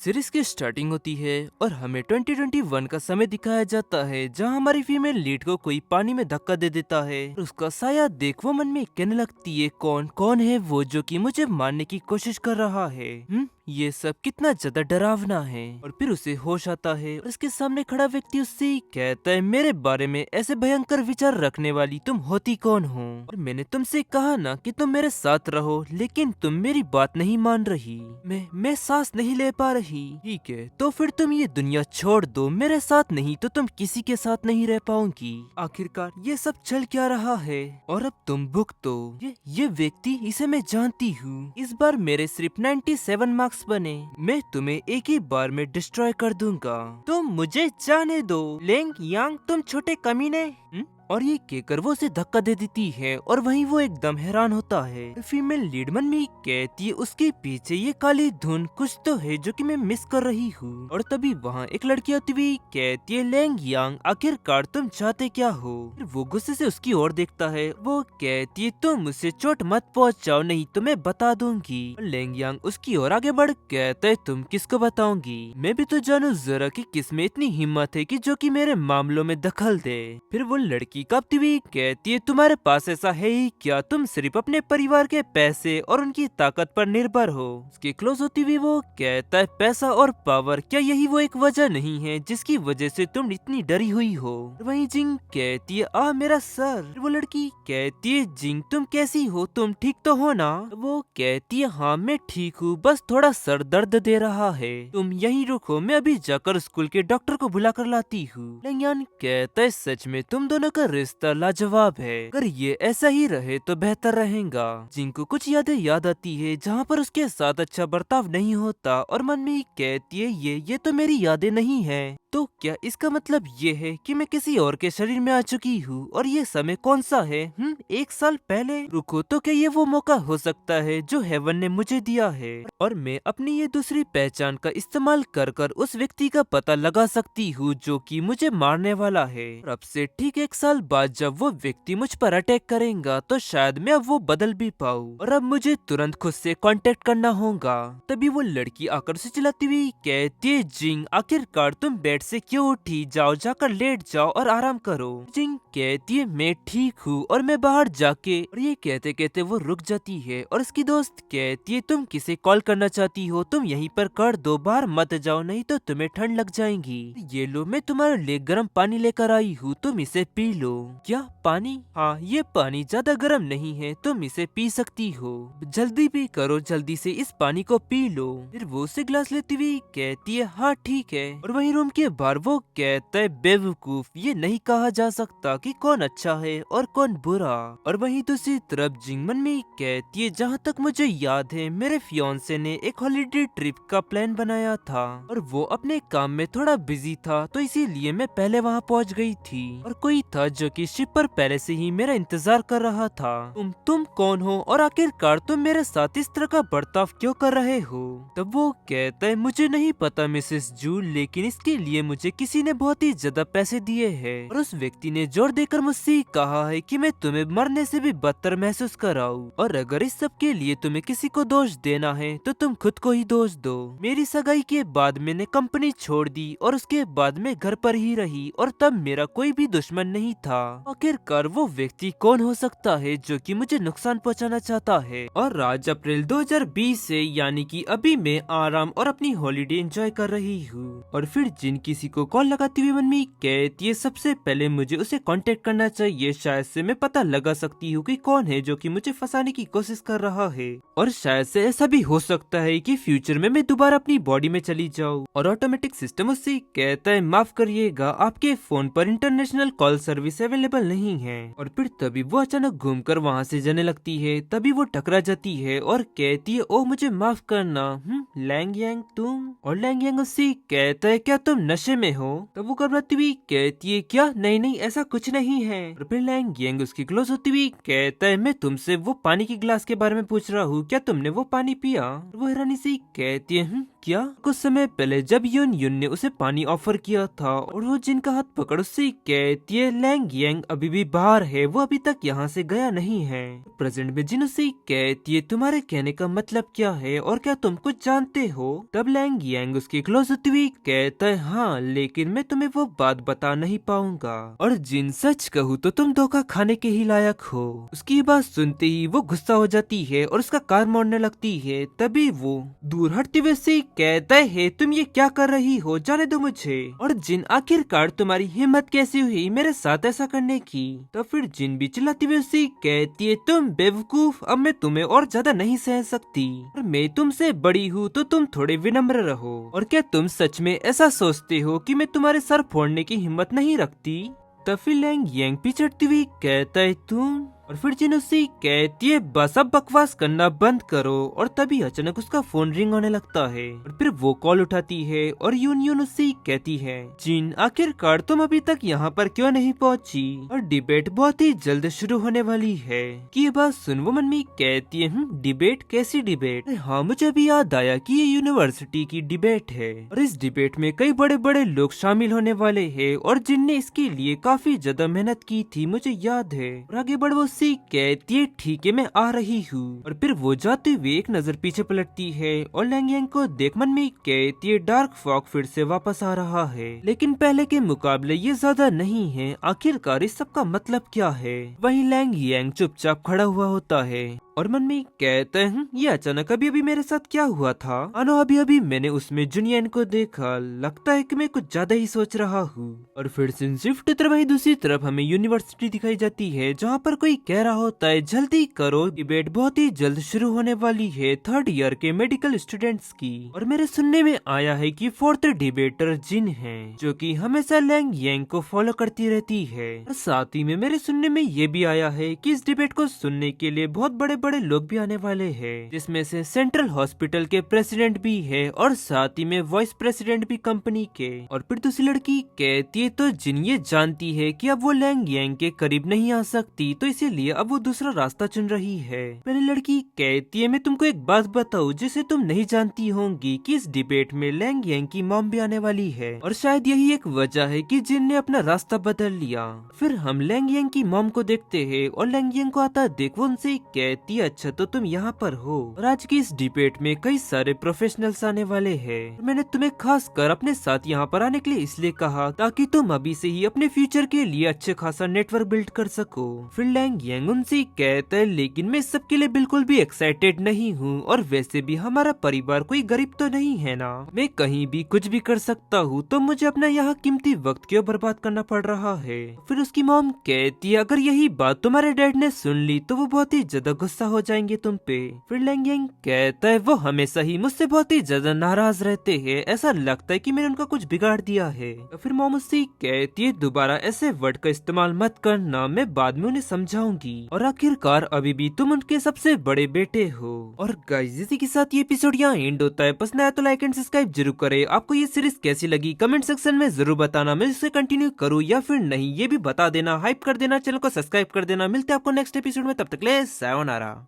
Series की starting होती है और हमें 2021 का समय दिखाया जाता है, जहां हमारी फीमेल लीड को कोई पानी में धक्का दे देता है और उसका साया देख वो मन में कहने लगती है, कौन कौन है वो जो कि मुझे मारने की कोशिश कर रहा है। ये सब कितना ज्यादा डरावना है। और फिर उसे होश आता है और उसके सामने खड़ा व्यक्ति उससे कहता है, मेरे बारे में ऐसे भयंकर विचार रखने वाली तुम होती कौन हो? और मैंने तुमसे कहा ना कि तुम मेरे साथ रहो, लेकिन तुम मेरी बात नहीं मान रही। मैं सांस नहीं ले पा रही। ठीक है, तो फिर तुम ये दुनिया छोड़ दो, मेरे साथ नहीं तो तुम किसी के साथ नहीं रह पाऊंगी। आखिरकार ये सब चल क्या रहा है? और अब तुम भुगतो। ये व्यक्ति, इसे मैं जानती हूँ। इस बार मेरे सिर्फ 97 मार्क्स बने। मैं तुम्हें एक ही बार में डिस्ट्रॉय कर दूंगा। तुम मुझे जाने दो लेंग यांग, तुम छोटे कमीने। और ये कहकर वो उसे धक्का दे देती है और वहीं वो एकदम हैरान होता है। फीमेल लीड मन में कहती है, उसके पीछे ये काली धुन कुछ तो है जो कि मैं मिस कर रही हूँ। और तभी वहाँ एक लड़की आती हुई कहती है, लेंग यांग आखिरकार तुम चाहते क्या हो? फिर वो गुस्से से उसकी ओर देखता है। वो कहती है, तुम मुझसे चोट मत पहुँचाओ, नहीं तो मैं बता दूंगी। लेंग यांग उसकी ओर आगे बढ़ कहता है, तुम किसको बताऊंगी? मैं भी तो जानू जरा कि किस में इतनी हिम्मत है कि जो कि मेरे मामलों में दखल दे। फिर वो लड़की कांपती हुई कहती है, तुम्हारे पास ऐसा है ही क्या? तुम सिर्फ अपने परिवार के पैसे और उनकी ताकत पर निर्भर हो। उसके क्लोज होती हुई वो कहता है, पैसा और पावर, क्या यही वो एक वजह नहीं है जिसकी वजह से तुम इतनी डरी हुई हो? वहीं जिंग कहती है, मेरा सर। वो लड़की कहती है, जिंग तुम कैसी हो? तुम ठीक तो हो ना? वो कहती है, हाँ मैं ठीक हूँ, बस थोड़ा सर दर्द दे रहा है। तुम यहीं रुको, मैं अभी जाकर स्कूल के डॉक्टर को बुला कर लाती हूँ। लंग्यान कहता है, सच में तुम दोनों का रिश्ता लाजवाब है। अगर ये ऐसा ही रहे तो बेहतर रहेगा। जिंग को कुछ यादें याद आती है जहाँ पर उसके साथ अच्छा बर्ताव नहीं होता और मन में कहती है, ये तो मेरी यादें नहीं है। तो क्या इसका मतलब ये है कि मैं किसी और के शरीर में आ चुकी हूँ? और ये समय कौन सा है? 1 साल पहले? रुको, तो क्या ये वो मौका हो सकता है जो हेवन ने मुझे दिया है और मैं अपनी ये दूसरी पहचान का इस्तेमाल कर कर उस व्यक्ति का पता लगा सकती हूँ जो कि मुझे मारने वाला है। और अब से ठीक 1 साल बाद जब वो व्यक्ति मुझ पर अटैक करेगा तो शायद मैं अब वो बदल भी पाऊँ और अब मुझे तुरंत खुद से कांटेक्ट करना होगा। तभी वो लड़की आकर से चिल्लाती हुई कहती है, जिंग आखिरकार तुम बेड से क्यों उठी? जाओ, जाकर लेट जाओ और आराम करो। जिंग कहती है, मैं ठीक हूँ और मैं बाहर जाके। और ये कहते कहते वो रुक जाती है और उसकी दोस्त कहती है, तुम किसे कॉल करना चाहती हो? तुम यहीं पर कर दो, बाहर मत जाओ, नहीं तो तुम्हें ठंड लग जाएगी। ये लो, मैं तुम्हारे लिए गर्म पानी लेकर आई हूँ, तुम इसे पी लो। क्या पानी? हाँ, ये पानी ज्यादा गर्म नहीं है, तुम इसे पी सकती हो। जल्दी भी करो, जल्दी से इस पानी को पी लो। फिर वो उसे ग्लास लेती हुई कहती है, हाँ ठीक है। और वहीं रूम के बाहर वो कहता है, बेवकूफ, ये नहीं कहा जा सकता कि कौन अच्छा है और कौन बुरा। और वहीं दूसरी तरफ जिंग मन में कहती है, जहाँ तक मुझे याद है मेरे फियांसे ने एक हॉलीडे ट्रिप का प्लान बनाया था और वो अपने काम में थोड़ा बिजी था, तो इसीलिए मैं पहले वहाँ पहुँच गई थी। और कोई था जो कि शिप पर पहले से ही मेरा इंतजार कर रहा था। तुम कौन हो और आखिरकार तुम मेरे साथ इस तरह का बर्ताव क्यों कर रहे हो? तब वो कहता है, मुझे नहीं पता मिसेस जू, लेकिन इसके लिए मुझे किसी ने बहुत ही ज्यादा पैसे दिए हैं और उस व्यक्ति ने जोर देकर मुझसे कहा है कि मैं तुम्हें मरने से भी बदतर महसूस कराऊं। और अगर इस सब के लिए तुम्हें किसी को दोष देना है तो तुम खुद को ही दोष दो। मेरी सगाई के बाद मैंने कंपनी छोड़ दी और उसके बाद मैं घर पर ही रही और तब मेरा कोई भी दुश्मन नहीं था। आखिरकार वो व्यक्ति कौन हो सकता है जो कि मुझे नुकसान पहुंचाना चाहता है? और आज अप्रैल 2020 से, यानी कि अभी मैं आराम और अपनी हॉलिडे एंजॉय कर रही हूँ। और फिर जिन किसी को कॉल लगाती हुई मन में कहती है, सबसे पहले मुझे उसे कांटेक्ट करना चाहिए, शायद से मैं पता लगा सकती हूँ कि कौन है जो कि मुझे फंसाने की कोशिश कर रहा है। और शायद से ऐसा भी हो सकता है कि फ्यूचर में मैं दोबारा अपनी बॉडी में चली जाऊँ। और ऑटोमेटिक सिस्टम उससे कहता है, माफ करिएगा, आपके फोन पर इंटरनेशनल कॉल सर्विस अवेलेबल नहीं है। और फिर तभी वो अचानक घूमकर वहाँ से जाने लगती है। तभी वो टकरा जाती है और कहती है, ओ मुझे माफ करना, लैंग यांग तुम? और लैंग यांग उससे कहता है, क्या तुम नशे में हो? तब वो घबराती हुई कहती है, क्या? नहीं नहीं, ऐसा कुछ नहीं है। और फिर लैंग यांग उसकी क्लोज होती हुई कहता है, मैं तुमसे वो पानी की गिलास के बारे में पूछ रहा हूँ, क्या तुमने वो पानी पिया? वो हैरानी से कहती है, क्या कुछ समय पहले जब यून यून ने उसे पानी ऑफर किया था और वो जिन का हाथ पकड़ उससे कहती है लैंग यांग अभी भी बाहर है, वो अभी तक यहाँ से गया नहीं है। प्रेजेंट में जिन उससे कहती है तुम्हारे कहने का मतलब क्या है और क्या तुम कुछ जानते हो। तब लैंग यांग उसकी क्लोज होती हुई कहता है हाँ, लेकिन मैं तुम्हें वो बात बता नहीं पाऊंगा और जिन सच कहूँ तो तुम धोखा खाने के ही लायक हो। उसकी बात सुनते ही वो गुस्सा हो जाती है और उसका कार मोड़ने लगती है। तभी वो दूर हटते हुए से कहता है तुम ये क्या कर रही हो, जाने दो मुझे। और जिन आखिरकार तुम्हारी हिम्मत कैसे हुई मेरे साथ ऐसा करने की। तो फिर जिन भी चिल्लाती हुई उसे कहती है तुम बेवकूफ, अब मैं तुम्हें और ज्यादा नहीं सह सकती और मैं तुमसे बड़ी हूँ तो तुम थोड़े विनम्र रहो। और क्या तुम सच में ऐसा सोचते हो कि मैं तुम्हारे सर फोड़ने की हिम्मत नहीं रखती। तब फिर लैंग यांग पिछड़ती हुई कहता है तुम। और फिर जिन उससे कहती है बस अब बकवास करना बंद करो। और तभी अचानक उसका फोन रिंग होने लगता है और फिर वो कॉल उठाती है और यून यून उससे कहती है जिन आखिरकार तुम अभी तक यहाँ पर क्यों नहीं पहुँची और डिबेट बहुत ही जल्द शुरू होने वाली है। कि ये बात सुन वो मन में कहती है डिबेट, कैसी डिबेट। हाँ, मुझे अभी याद आया कि ये यूनिवर्सिटी की डिबेट है और इस डिबेट में कई बड़े बड़े लोग शामिल होने वाले है और जिनने इसके लिए काफी ज्यादा मेहनत की थी, मुझे याद है। और आगे बढ़ वो कहती है ठीक है मैं आ रही हूँ। और फिर वो जाते हुए एक नजर पीछे पलटती है और लैंग यांग को देख मन में कहती है डार्क फॉग फिर से वापस आ रहा है, लेकिन पहले के मुकाबले ये ज्यादा नहीं है। आखिरकार इस सब का मतलब क्या है। वहीं लैंग यांग चुपचाप खड़ा हुआ होता है और मन में कहते हैं ये अचानक अभी अभी मेरे साथ क्या हुआ था। अनो अभी अभी मैंने उसमें जुनियन को देखा, लगता है कि मैं कुछ ज्यादा ही सोच रहा हूँ। और फिर शिफ्ट तरफ वही दूसरी तरफ हमें यूनिवर्सिटी दिखाई जाती है जहाँ पर कोई कह रहा होता है जल्दी करो, डिबेट बहुत ही जल्द शुरू होने वाली है थर्ड ईयर के मेडिकल स्टूडेंट्स की। और मेरे सुनने में आया है कि फोर्थ डिबेटर जिन है जो कि हमेशा लैंग यांग को फॉलो करती रहती है। और साथ ही में मेरे सुनने में ये भी आया है कि इस डिबेट को सुनने के लिए बहुत बड़े बड़े लोग भी आने वाले हैं, जिसमें से सेंट्रल हॉस्पिटल के प्रेसिडेंट भी है और साथ ही में वाइस प्रेसिडेंट भी कंपनी के। और फिर दूसरी लड़की कहती है तो जिन ये जानती है कि अब वो लैंग यांग के करीब नहीं आ सकती, तो इसीलिए अब वो दूसरा रास्ता चुन रही है। पहली लड़की कहती है मैं तुमको एक बात बताऊं जिसे तुम नहीं जानती होंगी कि इस डिबेट में लैंग यांग की मॉम भी आने वाली है और शायद यही एक वजह है कि जिन ने अपना रास्ता बदल लिया। फिर हम लैंग यांग की मॉम को देखते हैं और लैंग यांग को आता देख वो उनसे कहती है अच्छा तो तुम यहाँ पर हो और आज की इस डिबेट में कई सारे प्रोफेशनल्स आने वाले हैं। मैंने तुम्हें खास कर अपने साथ यहाँ पर आने के लिए इसलिए कहा ताकि तुम अभी से ही अपने फ्यूचर के लिए अच्छे खासा नेटवर्क बिल्ड कर सको। फिर लैंग यांग उनसे कहता है लेकिन मैं सबके लिए बिल्कुल भी एक्साइटेड नहीं हूँ और वैसे भी हमारा परिवार कोई गरीब तो नहीं है ना, मैं कहीं भी कुछ भी कर सकता हूँ, तो मुझे अपना यहाँ कीमती वक्त क्यों बर्बाद करना पड़ रहा है। फिर उसकी मॉम कहती है अगर यही बात तुम्हारे डैड ने सुन ली तो वो बहुत ही ज्यादा गुस्सा हो जाएंगे तुम पे। फिर लैंग यांग कहता है वो हमेशा ही मुझसे बहुत ही ज्यादा नाराज रहते हैं, ऐसा लगता है कि मैंने उनका कुछ बिगाड़ दिया है। फिर मॉम उससे कहती है दोबारा ऐसे वर्ड का इस्तेमाल मत करना, मैं बाद में उन्हें समझाऊंगी और आखिरकार अभी भी तुम उनके सबसे बड़े बेटे हो। और गाइस इसी के साथ ये एपिसोड यहाँ एंड होता है। पसंद आया तो लाइक एंड सब्सक्राइब जरूर करें। आपको ये सीरीज कैसी लगी कमेंट सेक्शन में जरूर बताना, मैं इसे कंटिन्यू करूँ या फिर नहीं ये भी बता देना। हाइप कर देना, चैनल को सब्सक्राइब कर देना। मिलते हैं आपको नेक्स्ट एपिसोड में, तब तक ले सायोनारा।